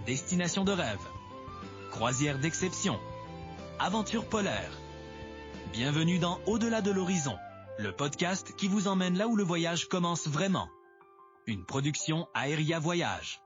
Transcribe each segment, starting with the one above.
Destination de rêve, croisière d'exception, aventure polaire. Bienvenue dans Au-delà de l'horizon, le podcast qui vous emmène là où le voyage commence vraiment. Une production Aéria Voyage.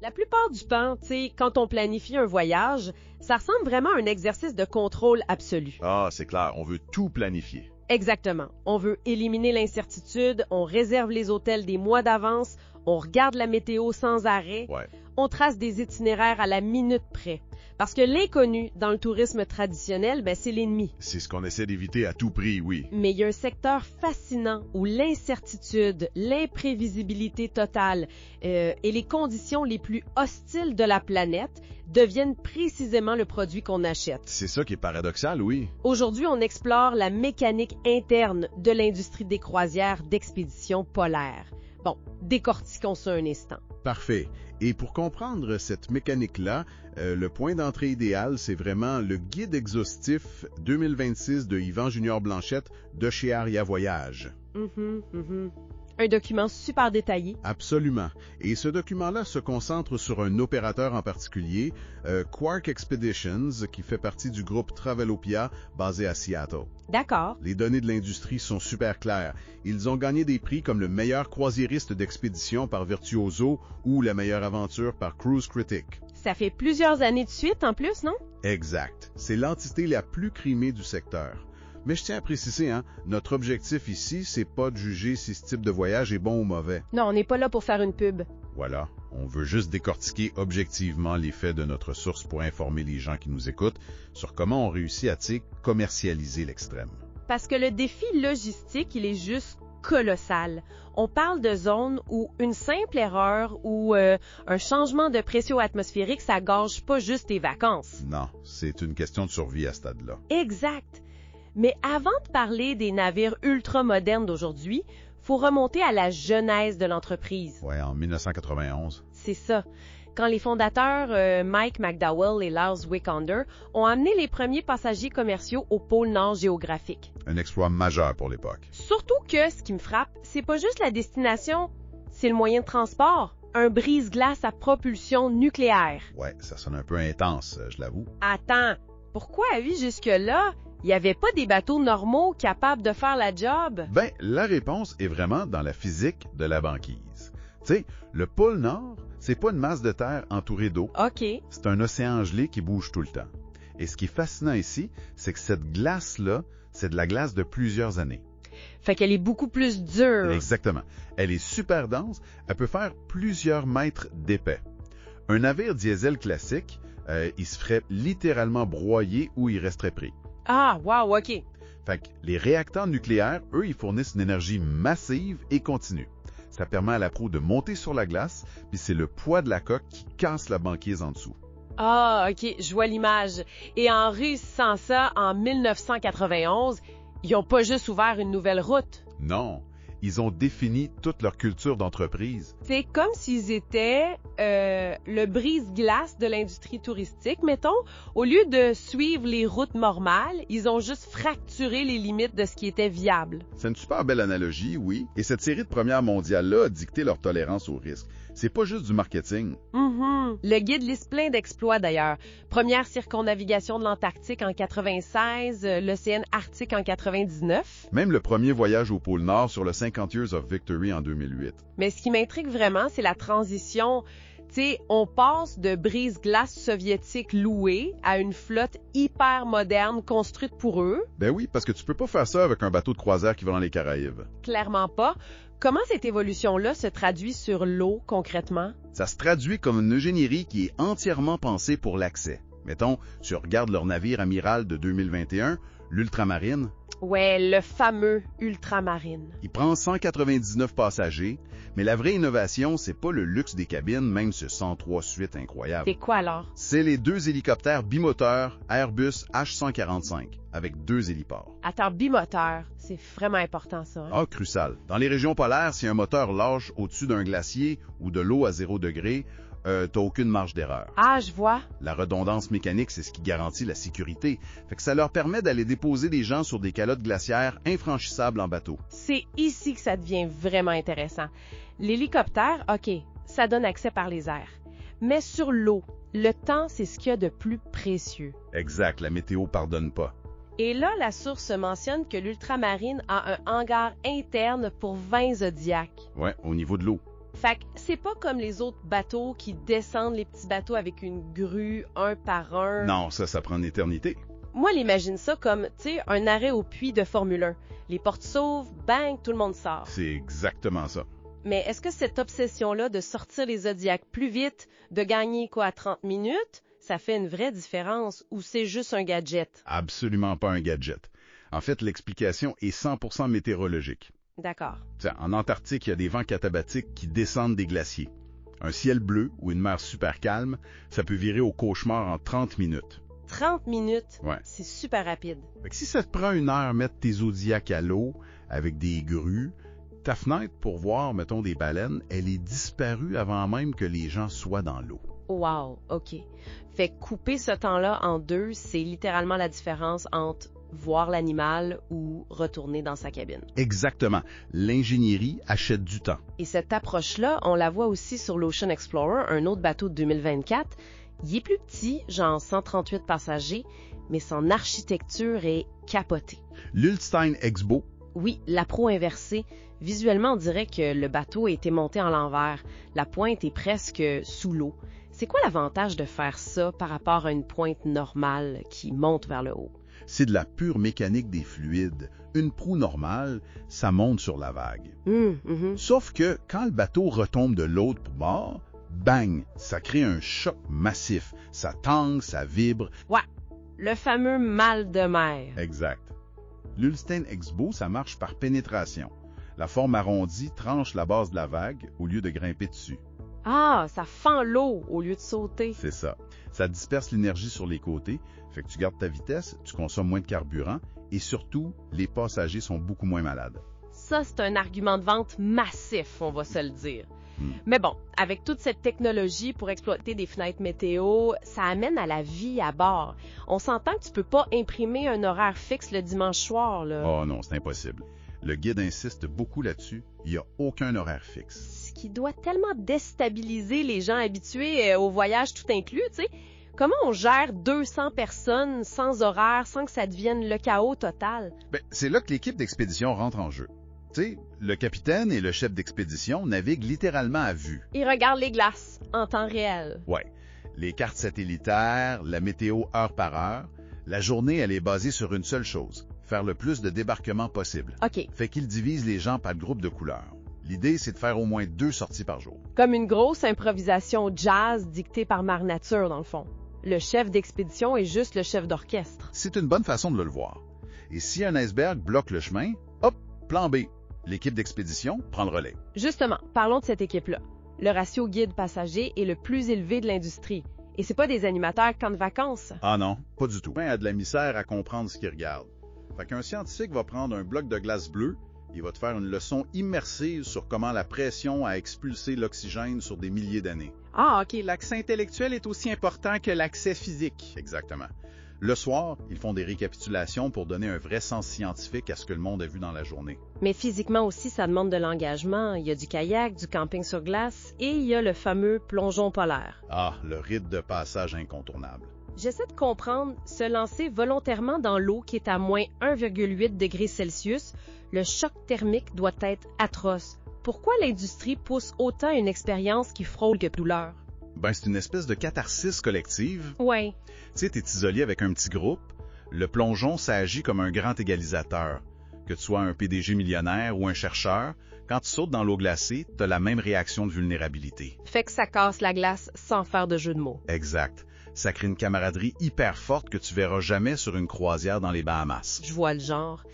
La plupart du temps, quand on planifie un voyage, ça ressemble vraiment à un exercice de contrôle absolu. Ah, c'est clair, on veut tout planifier. Exactement. On veut éliminer l'incertitude, on réserve les hôtels des mois d'avance, on regarde la météo sans arrêt, Ouais. on trace des itinéraires à la minute près. Parce que l'inconnu dans le tourisme traditionnel, c'est l'ennemi. C'est ce qu'on essaie d'éviter à tout prix, oui. Mais il y a un secteur fascinant où l'incertitude, l'imprévisibilité totale et les conditions les plus hostiles de la planète deviennent précisément le produit qu'on achète. C'est ça qui est paradoxal, oui. Aujourd'hui, on explore la mécanique interne de l'industrie des croisières d'expédition polaire. Bon, décortiquons ça un instant. Parfait. Et pour comprendre cette mécanique-là, le point d'entrée idéal, c'est vraiment le guide exhaustif 2026 de Yvan Junior Blanchette de chez Aéria Voyage. Un document super détaillé. Absolument. Et ce document-là se concentre sur un opérateur en particulier, Quark Expeditions, qui fait partie du groupe Travelopia basé à Seattle. D'accord. Les données de l'industrie sont super claires. Ils ont gagné des prix comme le meilleur croisiériste d'expédition par Virtuoso ou la meilleure aventure par Cruise Critic. Ça fait plusieurs années de suite en plus, non? Exact. C'est l'entité la plus crimée du secteur. Mais je tiens à préciser, notre objectif ici, c'est pas de juger si ce type de voyage est bon ou mauvais. Non, on n'est pas là pour faire une pub. Voilà, on veut juste décortiquer objectivement les faits de notre source pour informer les gens qui nous écoutent sur comment on réussit à, commercialiser l'extrême. Parce que le défi logistique, il est juste colossal. On parle de zones où une simple erreur ou un changement de pression atmosphérique, ça gâche pas juste tes vacances. Non, c'est une question de survie à ce stade-là. Exact. Mais avant de parler des navires ultra-modernes d'aujourd'hui, faut remonter à la genèse de l'entreprise. Ouais, en 1991. C'est ça. Quand les fondateurs Mike McDowell et Lars Wikander ont amené les premiers passagers commerciaux au pôle Nord géographique. Un exploit majeur pour l'époque. Surtout que, ce qui me frappe, c'est pas juste la destination, c'est le moyen de transport. Un brise-glace à propulsion nucléaire. Ouais, ça sonne un peu intense, je l'avoue. Attends, pourquoi, jusque-là, il n'y avait pas des bateaux normaux capables de faire la job? Ben, la réponse est vraiment dans la physique de la banquise. Tu sais, le pôle Nord, c'est pas une masse de terre entourée d'eau. OK. C'est un océan gelé qui bouge tout le temps. Et ce qui est fascinant ici, c'est que cette glace-là, c'est de la glace de plusieurs années. Fait qu'elle est beaucoup plus dure. Exactement. Elle est super dense, elle peut faire plusieurs mètres d'épais. Un navire diesel classique, il se ferait littéralement broyer ou il resterait pris. Ah, wow, OK. Fait que les réacteurs nucléaires, eux, ils fournissent une énergie massive et continue. Ça permet à la proue de monter sur la glace, puis c'est le poids de la coque qui casse la banquise en dessous. Ah, OK, je vois l'image. Et en réussissant ça, en 1991, ils n'ont pas juste ouvert une nouvelle route. Non, ils ont défini toute leur culture d'entreprise. C'est comme s'ils étaient le brise-glace de l'industrie touristique, mettons. Au lieu de suivre les routes normales, ils ont juste fracturé les limites de ce qui était viable. C'est une super belle analogie, oui. Et cette série de premières mondiales-là a dicté leur tolérance au risque. C'est pas juste du marketing. Le guide liste plein d'exploits d'ailleurs. Première circumnavigation de l'Antarctique en 96, l'océan Arctique en 99. Même le premier voyage au pôle Nord sur le 50 Years of Victory en 2008. Mais ce qui m'intrigue vraiment, c'est la transition. On passe de brise-glace soviétique louée à une flotte hyper moderne construite pour eux. Ben oui, parce que tu peux pas faire ça avec un bateau de croisière qui va dans les Caraïbes. Clairement pas. Comment cette évolution-là se traduit sur l'eau concrètement? Ça se traduit comme une ingénierie qui est entièrement pensée pour l'accès. Mettons, tu regardes leur navire amiral de 2021, l'Ultramarine. Ouais, le fameux Ultramarine. Il prend 199 passagers, mais la vraie innovation, c'est pas le luxe des cabines, même ce 103 suite incroyable. C'est quoi alors? C'est les 2 hélicoptères bimoteurs Airbus H145. avec 2 héliports. Attends, bimoteur, c'est vraiment important ça. Hein? Ah, crucial. Dans les régions polaires, si un moteur lâche au-dessus d'un glacier ou de l'eau à 0 degré, t'as aucune marge d'erreur. Ah, je vois. La redondance mécanique, c'est ce qui garantit la sécurité. Fait que ça leur permet d'aller déposer des gens sur des calottes glaciaires infranchissables en bateau. C'est ici que ça devient vraiment intéressant. L'hélicoptère, OK, ça donne accès par les airs. Mais sur l'eau, le temps, c'est ce qu'il y a de plus précieux. Exact, la météo pardonne pas. Et là, la source mentionne que l'ultramarine a un hangar interne pour 20 Zodiacs. Ouais, au niveau de l'eau. Fait que c'est pas comme les autres bateaux qui descendent les petits bateaux avec une grue un par un. Non, ça prend une éternité. Moi, j'imagine ça comme, tu sais, un arrêt au puits de Formule 1. Les portes s'ouvrent, bang, tout le monde sort. C'est exactement ça. Mais est-ce que cette obsession-là de sortir les Zodiacs plus vite, de gagner quoi à 30 minutes, ça fait une vraie différence ou c'est juste un gadget? Absolument pas un gadget. En fait, l'explication est 100% météorologique. D'accord. Tiens, en Antarctique, il y a des vents catabatiques qui descendent des glaciers. Un ciel bleu ou une mer super calme, ça peut virer au cauchemar en 30 minutes. 30 minutes? Ouais. C'est super rapide. Fait que si ça te prend 1 heure mettre tes Zodiacs à l'eau avec des grues, ta fenêtre pour voir, mettons, des baleines, elle est disparue avant même que les gens soient dans l'eau. Wow, OK. Fait que couper ce temps-là en deux, c'est littéralement la différence entre voir l'animal ou retourner dans sa cabine. Exactement. L'ingénierie achète du temps. Et cette approche-là, on la voit aussi sur l'Ocean Explorer, un autre bateau de 2024. Il est plus petit, genre 138 passagers, mais son architecture est capotée. L'Ulstein Exbo. Oui, la proue inversée. Visuellement, on dirait que le bateau a été monté en l'envers. La pointe est presque sous l'eau. C'est quoi l'avantage de faire ça par rapport à une pointe normale qui monte vers le haut? C'est de la pure mécanique des fluides. Une proue normale, ça monte sur la vague. Sauf que quand le bateau retombe de l'autre bord, bang, ça crée un choc massif. Ça tangue, ça vibre. Ouais, le fameux mal de mer. Exact. L'Ulstein Exbo, ça marche par pénétration. La forme arrondie tranche la base de la vague au lieu de grimper dessus. Ah, ça fend l'eau au lieu de sauter. C'est ça. Ça disperse l'énergie sur les côtés, fait que tu gardes ta vitesse, tu consommes moins de carburant et surtout, les passagers sont beaucoup moins malades. Ça, c'est un argument de vente massif, on va se le dire. Mais bon, avec toute cette technologie pour exploiter des fenêtres météo, ça amène à la vie à bord. On s'entend que tu peux pas imprimer un horaire fixe le dimanche soir, là. Oh non, c'est impossible. Le guide insiste beaucoup là-dessus, il n'y a aucun horaire fixe. Ce qui doit tellement déstabiliser les gens habitués au voyage tout inclus, tu sais. Comment on gère 200 personnes sans horaire, sans que ça devienne le chaos total? Ben, c'est là que l'équipe d'expédition rentre en jeu. Tu sais, le capitaine et le chef d'expédition naviguent littéralement à vue. Ils regardent les glaces en temps réel. Ouais. Les cartes satellitaires, la météo heure par heure. La journée, elle est basée sur une seule chose, faire le plus de débarquements possible. OK. Fait qu'ils divisent les gens par groupe de couleurs. L'idée, c'est de faire au moins 2 sorties par jour. Comme une grosse improvisation jazz dictée par Mère Nature, dans le fond. Le chef d'expédition est juste le chef d'orchestre. C'est une bonne façon de le voir. Et si un iceberg bloque le chemin, hop, plan B. L'équipe d'expédition prend le relais. Justement, parlons de cette équipe-là. Le ratio guide-passager est le plus élevé de l'industrie. Et c'est pas des animateurs camp de vacances. Ah non, pas du tout. Il a de la misère à comprendre ce qu'il regarde. Fait qu'un scientifique va prendre un bloc de glace bleue, il va te faire une leçon immersive sur comment la pression a expulsé l'oxygène sur des milliers d'années. Ah, OK, l'accès intellectuel est aussi important que l'accès physique. Exactement. Le soir, ils font des récapitulations pour donner un vrai sens scientifique à ce que le monde a vu dans la journée. Mais physiquement aussi, ça demande de l'engagement. Il y a du kayak, du camping sur glace et il y a le fameux plongeon polaire. Ah, le rite de passage incontournable. J'essaie de comprendre, se lancer volontairement dans l'eau qui est à moins 1,8 degrés Celsius, le choc thermique doit être atroce. Pourquoi l'industrie pousse autant une expérience qui frôle que douleur? Ben, c'est une espèce de catharsis collective. Ouais. Tu sais, t'es isolé avec un petit groupe. Le plongeon, ça agit comme un grand égalisateur. Que tu sois un PDG millionnaire ou un chercheur, quand tu sautes dans l'eau glacée, t'as la même réaction de vulnérabilité. Fait que ça casse la glace sans faire de jeu de mots. Exact. Ça crée une camaraderie hyper forte que tu verras jamais sur une croisière dans les Bahamas. Je vois le genre.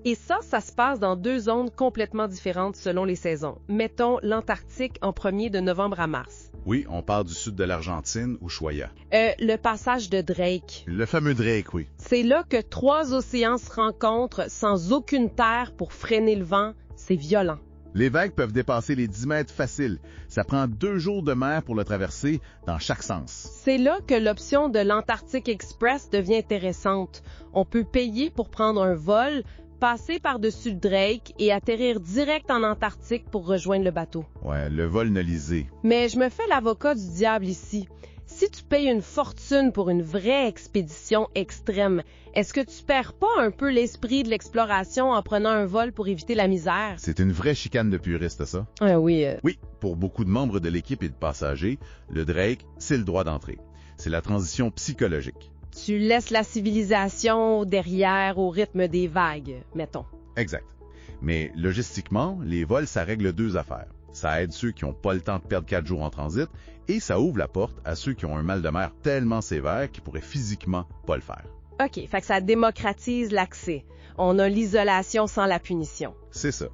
Et ça se passe dans 2 zones complètement différentes selon les saisons. Mettons l'Antarctique en premier de novembre à mars. Oui, on parle du sud de l'Argentine, Ushuaia. Le passage de Drake. Le fameux Drake, oui. C'est là que 3 océans se rencontrent sans aucune terre pour freiner le vent. C'est violent. Les vagues peuvent dépasser les 10 mètres faciles. Ça prend 2 jours de mer pour le traverser dans chaque sens. C'est là que l'option de l'Antarctic Express devient intéressante. On peut payer pour prendre un vol, passer par-dessus le Drake et atterrir direct en Antarctique pour rejoindre le bateau. Ouais, le vol nolisé. Mais je me fais l'avocat du diable ici. Si tu payes une fortune pour une vraie expédition extrême, est-ce que tu perds pas un peu l'esprit de l'exploration en prenant un vol pour éviter la misère? C'est une vraie chicane de puriste, ça? Oui. Oui, pour beaucoup de membres de l'équipe et de passagers, le Drake, c'est le droit d'entrée. C'est la transition psychologique. Tu laisses la civilisation derrière au rythme des vagues, mettons. Exact. Mais logistiquement, les vols, ça règle 2 affaires. Ça aide ceux qui n'ont pas le temps de perdre 4 jours en transit et ça ouvre la porte à ceux qui ont un mal de mer tellement sévère qu'ils pourraient physiquement pas le faire. OK, fait que ça démocratise l'accès. On a l'isolation sans la punition. C'est ça.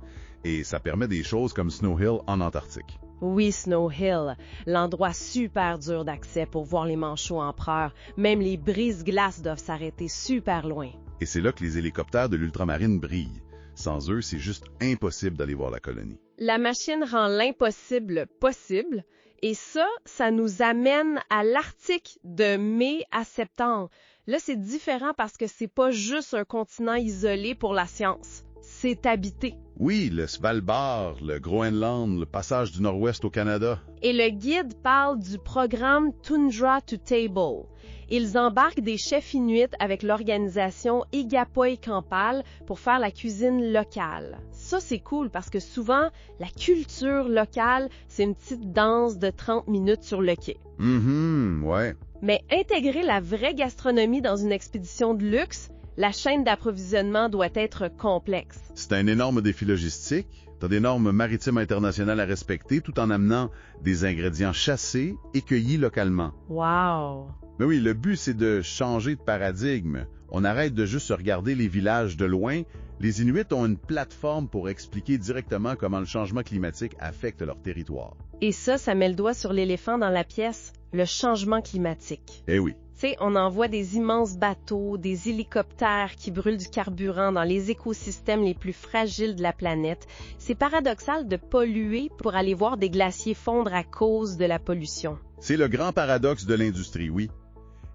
Et ça permet des choses comme Snow Hill en Antarctique. Oui, Snow Hill, l'endroit super dur d'accès pour voir les manchots empereurs. Même les brises-glaces doivent s'arrêter super loin. Et c'est là que les hélicoptères de l'ultramarine brillent. Sans eux, c'est juste impossible d'aller voir la colonie. La machine rend l'impossible possible. Et ça nous amène à l'Arctique de mai à septembre. Là, c'est différent parce que c'est pas juste un continent isolé pour la science. C'est habité. Oui, le Svalbard, le Groenland, le passage du Nord-Ouest au Canada. Et le guide parle du programme Tundra to Table. Ils embarquent des chefs inuits avec l'organisation Igapoy Kampal pour faire la cuisine locale. Ça, c'est cool parce que souvent, la culture locale, c'est une petite danse de 30 minutes sur le quai. Ouais. Mais intégrer la vraie gastronomie dans une expédition de luxe, la chaîne d'approvisionnement doit être complexe. C'est un énorme défi logistique. Tu as des normes maritimes internationales à respecter tout en amenant des ingrédients chassés et cueillis localement. Wow! Mais oui, le but, c'est de changer de paradigme. On arrête de juste regarder les villages de loin. Les Inuits ont une plateforme pour expliquer directement comment le changement climatique affecte leur territoire. Et ça met le doigt sur l'éléphant dans la pièce, le changement climatique. Eh oui. Tu sais, on envoie des immenses bateaux, des hélicoptères qui brûlent du carburant dans les écosystèmes les plus fragiles de la planète. C'est paradoxal de polluer pour aller voir des glaciers fondre à cause de la pollution. C'est le grand paradoxe de l'industrie, oui.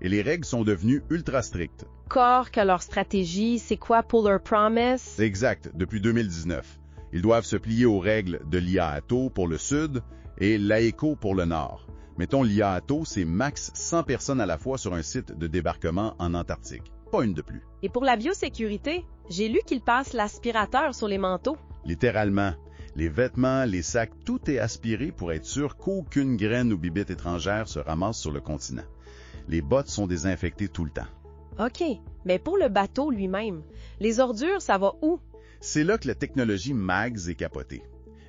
Et les règles sont devenues ultra strictes. Cork a leur stratégie, c'est quoi Polar Promise? Exact, depuis 2019. Ils doivent se plier aux règles de l'IAATO pour le sud et l'AECO pour le nord. Mettons, l'IAATO, c'est max 100 personnes à la fois sur un site de débarquement en Antarctique. Pas une de plus. Et pour la biosécurité, j'ai lu qu'ils passent l'aspirateur sur les manteaux. Littéralement. Les vêtements, les sacs, tout est aspiré pour être sûr qu'aucune graine ou bibite étrangère se ramasse sur le continent. Les bottes sont désinfectées tout le temps. OK, mais pour le bateau lui-même, les ordures, ça va où? C'est là que la technologie MAGS est capotée.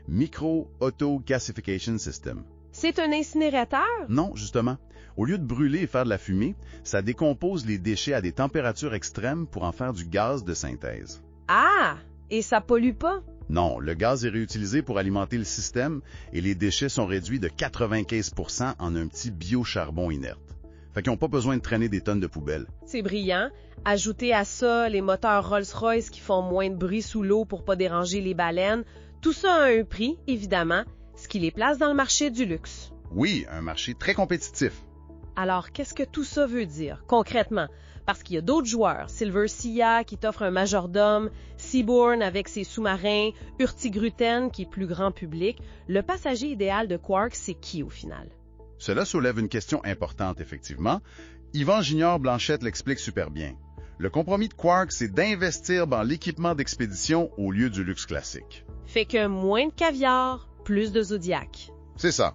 Micro Auto Gasification System. C'est un incinérateur? Non, justement. Au lieu de brûler et faire de la fumée, ça décompose les déchets à des températures extrêmes pour en faire du gaz de synthèse. Ah! Et ça pollue pas? Non, le gaz est réutilisé pour alimenter le système et les déchets sont réduits de 95% en un petit biocharbon inerte. Fait qu'ils n'ont pas besoin de traîner des tonnes de poubelles. C'est brillant. Ajoutez à ça les moteurs Rolls-Royce qui font moins de bruit sous l'eau pour pas déranger les baleines. Tout ça a un prix, évidemment, ce qui les place dans le marché du luxe. Oui, un marché très compétitif. Alors, qu'est-ce que tout ça veut dire, concrètement? Parce qu'il y a d'autres joueurs, Silver Sea qui t'offre un majordome, Seabourn avec ses sous-marins, Hurtigruten qui est plus grand public. Le passager idéal de Quark, c'est qui au final? Cela soulève une question importante, effectivement. Yvan Gignard-Blanchette l'explique super bien. Le compromis de Quark, c'est d'investir dans l'équipement d'expédition au lieu du luxe classique. Fait que moins de caviar, plus de Zodiac. C'est ça.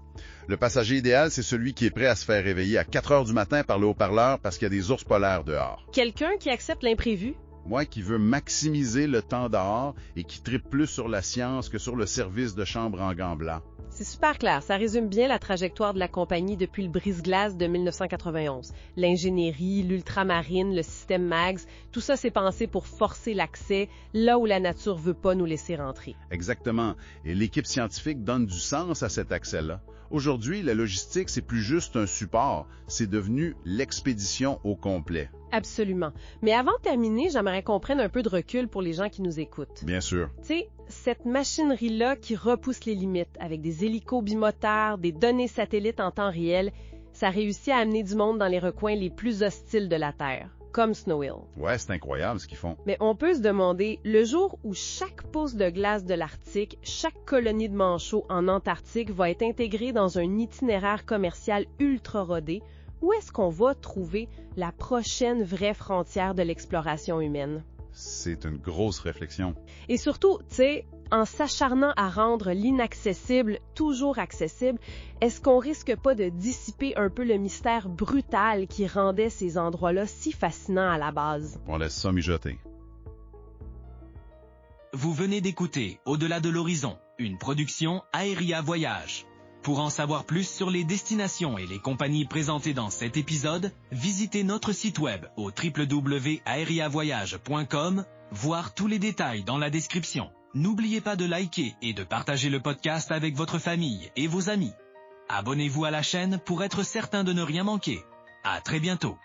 Le passager idéal, c'est celui qui est prêt à se faire réveiller à 4 heures du matin par le haut-parleur parce qu'il y a des ours polaires dehors. Quelqu'un qui accepte l'imprévu. Moi qui veux maximiser le temps dehors et qui tripe plus sur la science que sur le service de chambre en gants blancs. C'est super clair, ça résume bien la trajectoire de la compagnie depuis le brise-glace de 1991. L'ingénierie, l'ultramarine, le système MAGS, tout ça s'est pensé pour forcer l'accès là où la nature veut pas nous laisser rentrer. Exactement. Et l'équipe scientifique donne du sens à cet accès-là. Aujourd'hui, la logistique, c'est plus juste un support, c'est devenu l'expédition au complet. Absolument. Mais avant de terminer, j'aimerais qu'on prenne un peu de recul pour les gens qui nous écoutent. Bien sûr. Tu sais, cette machinerie-là qui repousse les limites, avec des hélicos bimoteurs, des données satellites en temps réel, ça réussit à amener du monde dans les recoins les plus hostiles de la Terre, comme Snow Hill. Ouais, c'est incroyable ce qu'ils font. Mais on peut se demander, le jour où chaque pouce de glace de l'Arctique, chaque colonie de manchots en Antarctique va être intégrée dans un itinéraire commercial ultra rodé, où est-ce qu'on va trouver la prochaine vraie frontière de l'exploration humaine? C'est une grosse réflexion. Et surtout, tu sais, en s'acharnant à rendre l'inaccessible toujours accessible, est-ce qu'on risque pas de dissiper un peu le mystère brutal qui rendait ces endroits-là si fascinants à la base? On laisse ça mijoter. Vous venez d'écouter Au-delà de l'horizon, une production Aeria Voyage. Pour en savoir plus sur les destinations et les compagnies présentées dans cet épisode, visitez notre site web au www.aeriavoyage.com, voir tous les détails dans la description. N'oubliez pas de liker et de partager le podcast avec votre famille et vos amis. Abonnez-vous à la chaîne pour être certain de ne rien manquer. À très bientôt.